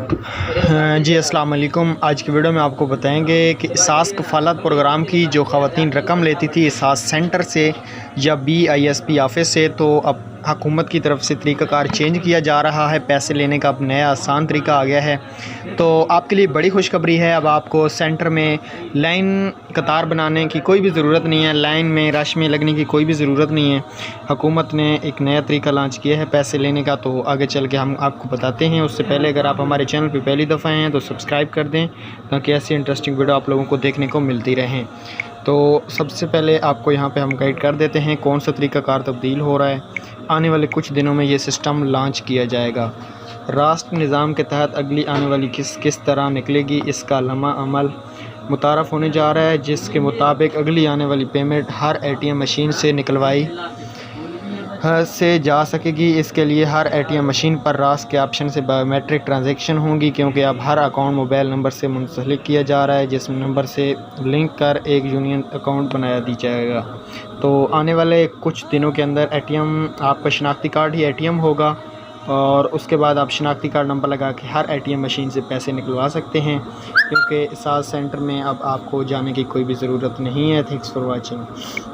جی السلام علیکم۔ آج کی ویڈیو میں آپ کو بتائیں گے کہ اساس کفالت پروگرام کی جو خواتین رقم لیتی تھی اساس سینٹر سے یا BISP آفس سے، تو اب حکومت کی طرف سے طریقہ کار چینج کیا جا رہا ہے۔ پیسے لینے کا اب نیا آسان طریقہ آ گیا ہے، تو آپ کے لیے بڑی خوشخبری ہے۔ اب آپ کو سینٹر میں لائن قطار بنانے کی کوئی بھی ضرورت نہیں ہے، لائن میں رش میں لگنے کی کوئی بھی ضرورت نہیں ہے۔ حکومت نے ایک نیا طریقہ لانچ کیا ہے پیسے لینے کا، تو آگے چل کے ہم آپ کو بتاتے ہیں۔ اس سے پہلے اگر آپ ہمارے چینل پہ پہلی دفعہ ہیں تو سبسکرائب کر دیں تاکہ ایسی انٹرسٹنگ ویڈیو آپ لوگوں کو دیکھنے کو ملتی رہیں۔ تو سب سے پہلے آپ کو یہاں پہ ہم گائیڈ کر دیتے ہیں کون سا طریقہ کار تبدیل ہو رہا ہے۔ آنے والے کچھ دنوں میں یہ سسٹم لانچ کیا جائے گا۔ راست نظام کے تحت اگلی آنے والی کس طرح نکلے گی، اس کا لمحہ عمل متعارف ہونے جا رہا ہے، جس کے مطابق اگلی آنے والی پیمنٹ ہر ATM مشین سے نکلوائی سے جا سکے گی۔ اس کے لیے ہر ATM مشین پر راست کے آپشن سے بایو میٹرک ٹرانزیکشن ہوں گی، کیونکہ اب ہر اکاؤنٹ موبائل نمبر سے منسلک کیا جا رہا ہے، جس نمبر سے لنک کر ایک یونین اکاؤنٹ بنایا دی جائے گا۔ تو آنے والے کچھ دنوں کے اندر ATM آپ کا شناختی کارڈ ہی ATM ہوگا، اور اس کے بعد آپ شناختی کارڈ نمبر لگا کے ہر ATM مشین سے پیسے نکلوا سکتے ہیں، کیونکہ اساس سینٹر میں اب آپ کو جانے کی کوئی بھی ضرورت نہیں ہے۔ Thanks for watching.